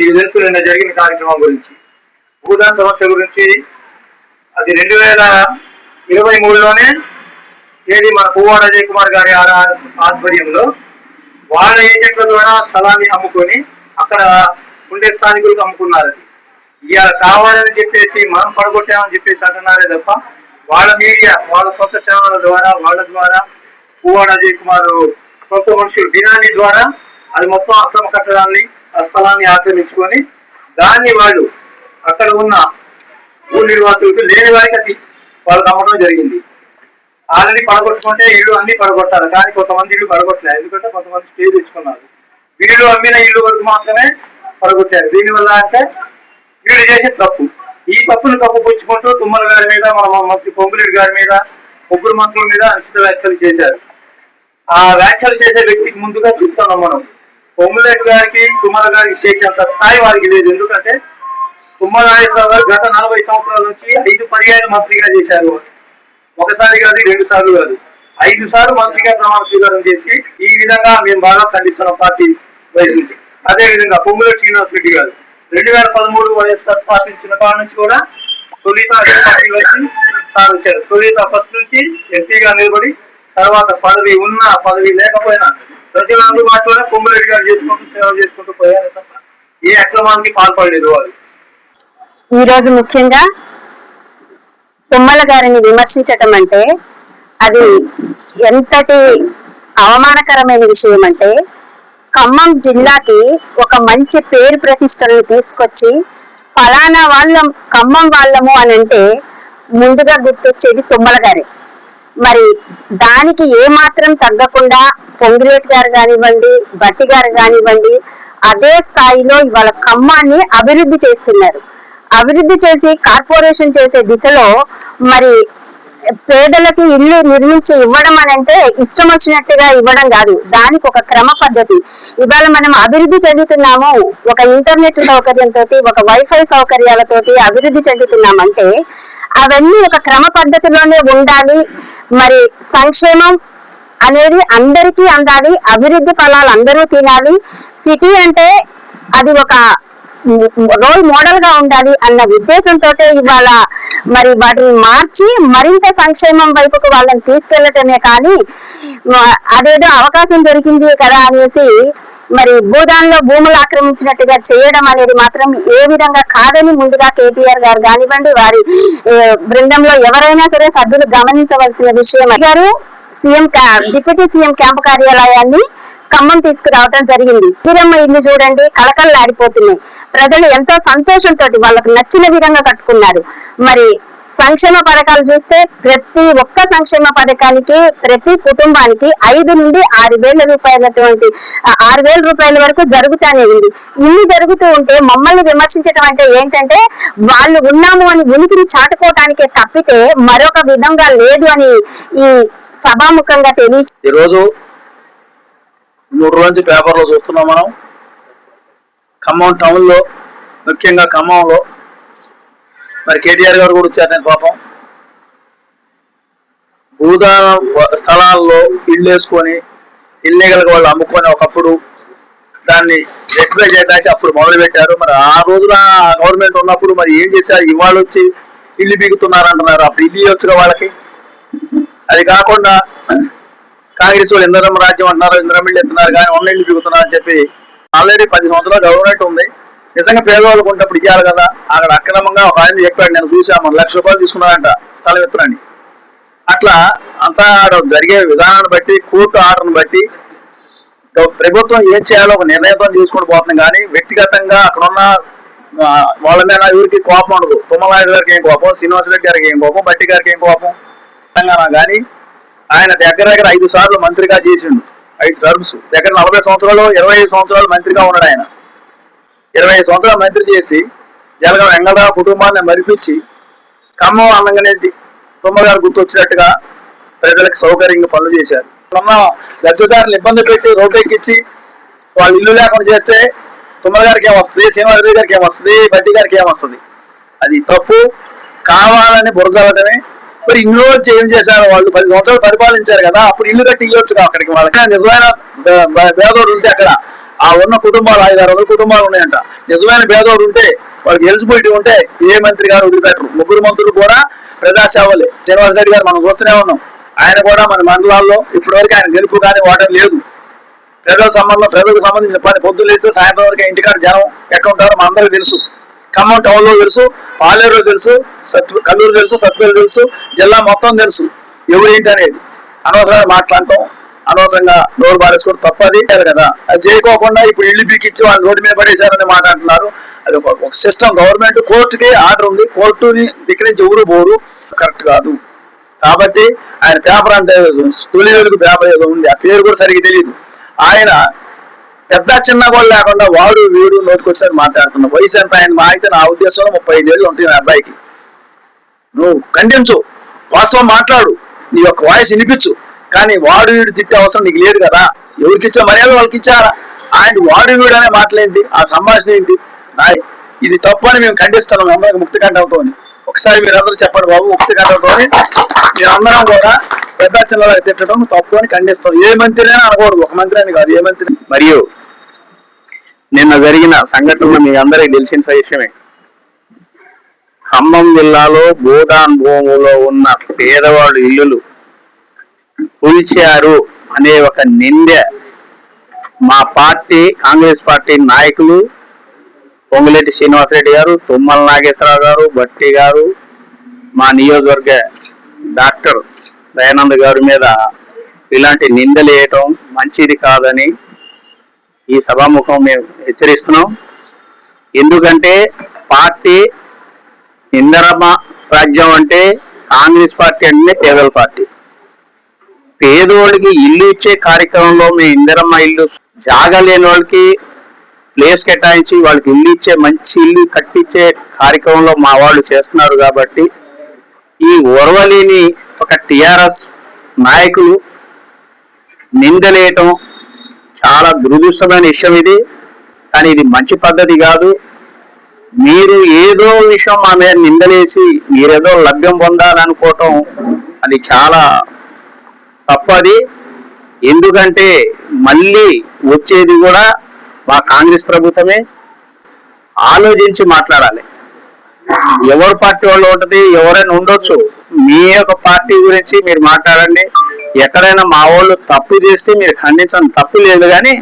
మీకు తెలుసు నిన్న జరిగిన కార్యక్రమం గురించి, భూదాన్ సమస్య గురించి. అది 2023లోనే ఏది మన పువ్వాడ అజయ్ కుమార్ గారి ఆధ్వర్యంలో వాళ్ళ ఏజెంట్ల ద్వారా స్థలాన్ని అమ్ముకొని అక్కడ ఉండే స్థానికులకు అమ్ముకున్నారు. అది ఇవాళ కావాలని చెప్పేసి మనం పడగొట్టామని చెప్పేసి అంటున్నారే తప్ప వాళ్ళ మీడియా, వాళ్ళ సొంత ఛానళ్ళ ద్వారా, వాళ్ళ ద్వారా పువ్వాడ అజయ్ కుమార్ సొంత మనుషులు బినామీ ద్వారా అది మొత్తం అక్రమ కట్టడాన్ని, ఆ స్థలాన్ని ఆక్రమించుకొని దాన్ని వాళ్ళు అక్కడ ఉన్న భూ నిర్వాసితులకు లేని వారికి అది వాళ్ళకి అమ్మడం జరిగింది. ఆల్రెడీ పడగొట్టుకుంటే ఇల్లు అన్ని పడగొట్టాలి, కానీ కొంతమంది ఇల్లు పడగొట్టలేదు. ఎందుకంటే కొంతమంది స్టే తెచ్చుకున్నారు. వీళ్ళు అమ్మిన ఇల్లు వరకు మాత్రమే పడగొట్టారు. దీనివల్ల అంటే వీళ్ళు చేసే తప్పు. ఈ తప్పును కప్పుపుచ్చుకుంటూ తుమ్మల గారి మీద, మన మంత్రి పొంగులేటి గారి మీద, ముగ్గురు మంత్రుల మీద అనుచిత వ్యాఖ్యలు చేశారు. ఆ వ్యాఖ్యలు చేసే వ్యక్తికి ముందుగా చెప్తున్నాం మనం, పొంగులేటి గారికి తుమ్మల గారికి చేసేంత స్థాయి వారికి లేదు. ఎందుకంటే తుమ్మల నాగేశ్వరరావు గారు గత 40 సంవత్సరాల నుంచి 5 పర్యాయాలు మంత్రిగా చేశారు. ఒకసారి కాదు, 2 సార్లు కాదు, 5 సార్లు మంత్రిగా ప్రమాణ స్వీకారం చేసి ఈ విధంగా మేము బాగా ఖండిస్తున్నాం పార్టీ వైపు నుంచి. అదే విధంగా పొంగులేటి శ్రీనివాసరెడ్డి గారు 2013 వైఎస్ఆర్ పార్టీ ఇచ్చిన కాడ నుంచి కూడా తొలిత అదే పార్టీ వైపు సాధించారు. తొలిత ఫస్ట్ నుంచి ఎంపీగా నిలబడి తర్వాత పదవి ఉన్నా పదవి లేకపోయినా ప్రజల అందుబాటులోనే పొంగులేటి గారు సేవ చేసుకుంటూ పోయారు తప్ప ఏ అక్రమానికి పాల్పడలేదు వాళ్ళు. ఈ రోజు ముఖ్యంగా తుమ్మల గారిని విమర్శించటం అంటే అది ఎంతటి అవమానకరమైన విషయం అంటే, ఖమ్మం జిల్లాకి ఒక మంచి పేరు ప్రతిష్టలను తీసుకొచ్చి ఫలానా వాళ్ళం ఖమ్మం వాళ్ళము అని అంటే ముందుగా గుర్తొచ్చేది తుమ్మల గారే. మరి దానికి ఏమాత్రం తగ్గకుండా పొంగులేటి గారు కానివ్వండి, భట్టి గారు కానివ్వండి అదే స్థాయిలో ఇవాళ ఖమ్మాన్ని అభివృద్ధి చేస్తున్నారు. అభివృద్ధి చేసి కార్పొరేషన్ చేసే దిశలో మరి పేదలకి ఇల్లు నిర్మించి ఇవ్వడం అని అంటే ఇష్టం వచ్చినట్టుగా ఇవ్వడం కాదు, దానికి ఒక క్రమ పద్ధతి. ఇవాళ మనం అభివృద్ధి చెందుతున్నాము, ఒక ఇంటర్నెట్ సౌకర్యంతో, ఒక వైఫై సౌకర్యాలతోటి అభివృద్ధి చెందుతున్నామంటే అవన్నీ ఒక క్రమ పద్ధతిలోనే ఉండాలి. మరి సంక్షేమం అనేది అందరికీ అందాలి, అభివృద్ధి ఫలాలు అందరూ తినాలి. సిటీ అంటే అది ఒక రోల్ మోడల్ గా ఉండాలి అన్న ఉద్దేశంతో ఇవాళ మరి వాటిని మార్చి మరింత సంక్షేమం వైపుకు వాళ్ళని తీసుకెళ్లటమే కానీ అదేదో అవకాశం దొరికింది కదా అనేసి మరి భూదాన్లో భూములు ఆక్రమించినట్టుగా చేయడం అనేది మాత్రం ఏ విధంగా కాదని ముందుగా కేటీఆర్ గారు కానివ్వండి, వారి బృందంలో ఎవరైనా సరే సభ్యులు గమనించవలసిన విషయం. గారు డిప్యూటీ సీఎం క్యాంపు కార్యాలయాన్ని ఖమ్మం తీసుకురావడం జరిగింది. వీరమ్మ ఇల్లు చూడండి, కళకళలాడిపోతున్నాయి. ప్రజలు ఎంతో సంతోషంతో వాళ్ళకు నచ్చిన విధంగా కట్టుకున్నారు. మరి సంక్షేమ పథకాలు చూస్తే ప్రతి ఒక్క సంక్షేమ పథకానికి ప్రతి కుటుంబానికి 5 నుండి 6,000 రూపాయల వరకు జరుగుతానే ఉంది. ఇన్ని జరుగుతూ ఉంటే మమ్మల్ని విమర్శించడం అంటే ఏంటంటే వాళ్ళు ఉన్నాము అని ఉనికిని చాటుకోవటానికే తప్పితే మరొక విధంగా లేదు అని ఈ సభాముఖంగా ఈరోజు 3 రోజుల నుంచి పేపర్లో చూస్తున్నాం మనం. ఖమ్మం టౌన్ లో, ముఖ్యంగా ఖమ్మంలో మరి కేటీఆర్ గారు కూడా వచ్చారు. నేను పాపం భూదాన స్థలాల్లో ఇల్లు వేసుకొని ఇల్లీగల్ గా వాళ్ళు అమ్ముకొని ఒకప్పుడు దాన్ని ఎక్సైజ్ చేయడానికి అప్పుడు మొదలు పెట్టారు. మరి ఆ రోజున గవర్నమెంట్ ఉన్నప్పుడు మరి ఏం చేశారు? ఇవాళ వచ్చి ఇల్లు బిగుతున్నారు అంటున్నారు. అప్పుడు ఇల్లు వచ్చుగా వాళ్ళకి. అది కాకుండా కాంగ్రెస్ వాళ్ళు ఇంద్రమ్మ రాజ్యం అంటున్నారు, ఇంద్రమ్మ ఇల్లు ఎత్తున్నారు, కానీ ఉన్న ఇల్లు బిగుతున్నారు అని చెప్పి ఆల్రెడీ 10 సంవత్సరాలు గవర్నమెంట్ ఉంది. నిజంగా పేదవాళ్ళకు ఉన్నప్పుడు ఇవ్వాలి కదా. అక్కడ అక్రమంగా ఒక ఆయన చెప్పాడు, నేను చూసాము, ₹1,00,000 తీసుకున్నారంట స్థలం ఎత్తునని. అట్లా అంతా జరిగే విధానాన్ని బట్టి, కోర్టు ఆర్డర్ని బట్టి ప్రభుత్వం ఏం చేయాలో ఒక నిర్ణయంతో తీసుకుని పోతుంది. కానీ వ్యక్తిగతంగా అక్కడున్న వాళ్ళ మీద ఎవరికి కోపం ఉండదు. తుమ్మలనాయుడు గారికి ఏం కోపం, శ్రీనివాసరెడ్డి గారికి ఏం కోపం, భట్టి గారికి ఏం కోపం తెలంగాణ. కానీ ఆయన దగ్గర 5 సార్లు మంత్రిగా చేసిండు, 5 టర్మ్స్, దగ్గర 40 సంవత్సరాలు 25 సంవత్సరాలు మంత్రిగా ఉన్నాడు ఆయన. 25 సంవత్సరాలు మంత్రి చేసి జలగం వెంగళరావు కుటుంబాన్ని మరిపించి ఖమ్మం అనగానే తుమ్మల గారు గుర్తొచ్చినట్టుగా ప్రజలకు సౌకర్యంగా పనులు చేశారు. లబ్ధిదారులు ఇబ్బంది పెట్టి రోడ్డెక్కించి వాళ్ళు ఇల్లు లేకుండా చేస్తే తుమ్మల గారికి ఏమొస్తుంది, శ్రీనివాసరెడ్డి గారికి ఏమొస్తుంది, భట్టి గారికి ఏమొస్తుంది? అది తప్పు. కావాలని బురజలటమే. మరి ఇన్ని రోజులు ఏం చేశారు? వాళ్ళు 10 సంవత్సరాలు పరిపాలించారు కదా, అప్పుడు ఇల్లు కట్టి ఇవ్వచ్చు అక్కడికి. వాళ్ళకి నిజమైన పేదోడు ఉంటే అక్కడ ఆ ఉన్న కుటుంబాలు 500-600 కుటుంబాలు ఉన్నాయంట. నిజమైన భేదోడు ఉంటే వాళ్ళకి ఎలిజిబిలిటీ ఉంటే ఏ మంత్రి గారు వదిలిపెట్టరు. 3 మంత్రులు కూడా ప్రజాసేవలే. శ్రీనివాస్ రెడ్డి గారు మనం చూస్తూనే ఉన్నాం. ఆయన కూడా మన మండలాల్లో ఇప్పటివరకు ఆయన గెలుపు కానీ ఓటమి లేదు. ప్రజలకు సంబంధించిన పని పొద్దులు లేస్తే సాయంత్రం వరకు ఇంటికాడ జనం ఎక్కడ ఉంటారో మన అందరికీ తెలుసు. ఖమ్మం టౌన్ లో తెలుసు, పాలేరు తెలుసు, కల్లూరు తెలుసు, సత్పల్లి తెలుసు, జిల్లా మొత్తం తెలుసు ఎవరేంటి అనేది. అనవసరంగా మాట్లాడటం, అనవసరంగా నోరు బారేసుకోవడం తప్పది కదా. అది చేయకోకుండా ఇప్పుడు ఇల్లు బీకిచ్చి వాళ్ళు రోడ్డు మీద పడేశారని మాట్లాడుతున్నారు. అది ఒక సిస్టమ్. గవర్నమెంట్ కోర్టుకి ఆర్డర్ ఉంది, కోర్టుని దగ్గర నుంచి ఎవరు పోరు, కరెక్ట్ కాదు. కాబట్టి ఆయన పేపర్ అంటే తొలి వెలుగు పేపర్ ఏదో ఉంది, ఆ పేరు కూడా సరిగ్గా తెలియదు. ఆయన పెద్ద చిన్న కూడా లేకుండా వాడు వీడు నోటికొచ్చారు మాట్లాడుతున్నావు. వయసు ఎంత ఆయన మా అయితే నా ఉద్దేశంలో 35 ఏళ్ళు ఉంటాయి నా అబ్బాయికి. నువ్వు ఖండించు, వాస్తవం మాట్లాడు, నీ యొక్క వాయిస్ వినిపించు. కానీ వాడు వీడు తిట్టే అవసరం నీకు లేదు కదా. ఎవరికి ఇచ్చా మర్యాద వాళ్ళకి ఇచ్చారా? ఆయన వాడు వీడు అనే మాటలేంటి, ఆ సంభాషణ ఏంటి? ఇది తప్పు అని మేము ఖండిస్తున్నాం అందరికి ముక్తి కంఠంతో. ఒకసారి మీరందరూ చెప్పండి బాబు, ముక్తి కంఠంతో మీరందరం కూడా పెద్ద చిన్నలకు తిట్టడం తప్పు అని ఖండిస్తాం. ఏ మంత్రినైనా అనకూడదు, ఒక మంత్రి అని కాదు, ఏ మంత్రి. మరియు నిన్న జరిగిన సంఘటనలు మీ అందరికీ తెలిసిన విషయమే. ఖమ్మం జిల్లాలో భూటాన్ భూములో ఉన్న పేదవాళ్ళు ఇల్లులు కూల్చారు అనే ఒక నింద మా పార్టీ కాంగ్రెస్ పార్టీ నాయకులు పొంగులేటి శ్రీనివాసరెడ్డి గారు, తుమ్మల నాగేశ్వరరావు గారు, భట్టి గారు, మా నియోజకవర్గ డాక్టర్ దయానంద్ గారి మీద ఇలాంటి నిందలు వేయటం మంచిది కాదని ఈ సభాముఖం మేము హెచ్చరిస్తున్నాం. ఎందుకంటే పార్టీ ఇందిరమ్మ రాజ్యం అంటే కాంగ్రెస్ పార్టీ అంటే పేదల పార్టీ. పేదోళ్ళకి ఇల్లు ఇచ్చే కార్యక్రమంలో మేము ఇందిరమ్మ ఇల్లు జాగా లేని వాళ్ళకి ప్లేస్ కేటాయించి వాళ్ళకి ఇల్లు ఇచ్చే మంచి ఇల్లు కట్టించే కార్యక్రమంలో మా వాళ్ళు చేస్తున్నారు. కాబట్టి ఈ ఓర్వలేని ఒక టిఆర్ఎస్ నాయకులు నిందలేయటం చాలా దురదృష్టమైన విషయం ఇది. కానీ ఇది మంచి పద్ధతి కాదు. మీరు ఏదో విషయం మా మీద నిందలేసి మీరేదో లభ్యం పొందాలనుకోవటం అది చాలా తప్పది. ఎందుకంటే మళ్ళీ వచ్చేది కూడా మా కాంగ్రెస్ ప్రభుత్వమే. ఆలోచించి మాట్లాడాలి. ఎవరి పార్టీ వాళ్ళు ఉంటది, ఎవరైనా ఉండొచ్చు. మీ యొక్క పార్టీ గురించి మీరు మాట్లాడండి. ఎక్కడైనా మా వాళ్ళు తప్పు చేస్తే మీరు ఖండించడం తప్పు లేదు. కానీ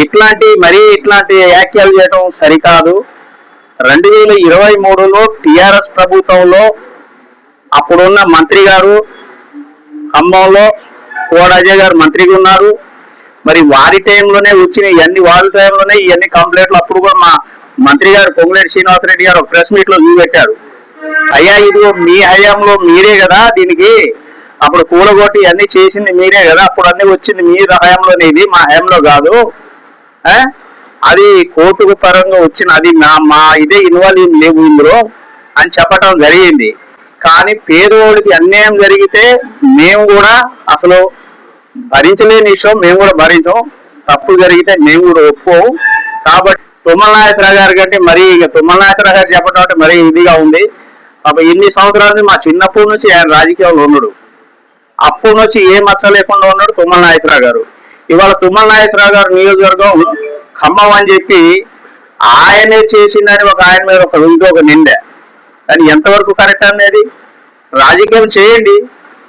ఇట్లాంటి వ్యాఖ్యలు చేయడం సరికాదు. 2023లో టిఆర్ఎస్ ప్రభుత్వంలో అప్పుడున్న మంత్రి గారు ఖమ్మంలో కోడ అజయ్ గారు మంత్రిగా ఉన్నారు. మరి వారి టైంలోనే వచ్చిన ఇవన్నీ కంప్లైంట్లు అప్పుడు కూడా మా మంత్రి గారు పొంగులేటి శ్రీనివాసరెడ్డి గారు ప్రెస్ మీట్ లో చూపెట్టారు. అయ్యా ఇదిగో మీ హయాంలో మీరే కదా దీనికి అప్పుడు కూడగొట్టి ఇవన్నీ చేసింది మీరే కదా, అప్పుడు అన్ని వచ్చింది మీ హయాంలోనే, ఇది మా హయాంలో కాదు, అది కోర్టుకు పరంగా వచ్చిన అది మా ఇదే ఇన్వాల్వ్ లేవు ఇందులో అని చెప్పటం జరిగింది. కానీ పేదోడికి అన్యాయం జరిగితే మేము కూడా అసలు భరించలేని విషయం, మేము కూడా భరించాం. తప్పు జరిగితే మేము కూడా ఒప్పుకోము. కాబట్టి తుమ్మల నాగేశ్వరరావు గారి కంటే మరీ తుమ్మల నాగేశ్వరరావు గారు చెప్పడం అంటే మరీ ఇదిగా ఉంది. ఇన్ని సంవత్సరాలు మా చిన్నప్పటి నుంచి ఆయన రాజకీయాల్లో ఉన్నాడు. అప్పటి నుంచి ఏ మచ్చ లేకుండా ఉన్నాడు తుమ్మల నాగేశ్వరరావు గారు. ఇవాళ తుమ్మల నాగేశ్వరరావు గారు నియోజకవర్గం ఖమ్మం అని చెప్పి ఆయనే చేసిందని ఆయన మీద ఒక నింద. కానీ ఎంతవరకు కరెక్ట్ అనేది? రాజకీయం చేయండి,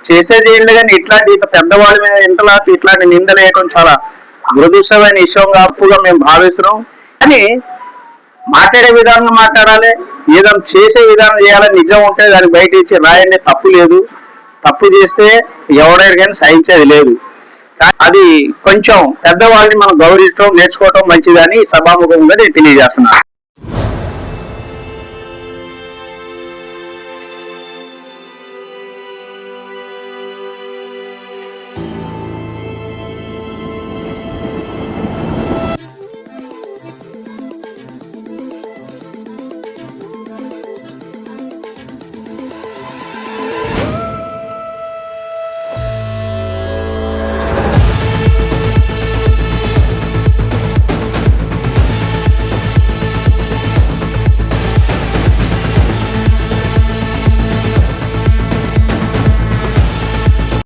చేయండి. కానీ ఇట్లాంటి పెద్దవాళ్ళ మీద ఇట్లాంటి నిందలు వేయడం చాలా దురదృష్టమైన విషయంగా అప్పుగా మేము భావిస్తున్నాం. కానీ మాట్లాడే విధానం మాట్లాడాలి, ఏదైనా చేసే విధానం చేయాలని నిజం ఉంటే దాన్ని బయట ఇచ్చి రాయండి, తప్పు లేదు. తప్పు చేస్తే ఎవరైనా కానీ సహించేది లేదు. అది కొంచెం పెద్దవాళ్ళని మనం గౌరవించడం నేర్చుకోవటం మంచిదని సభాముఖంగా నేను తెలియజేస్తున్నాను.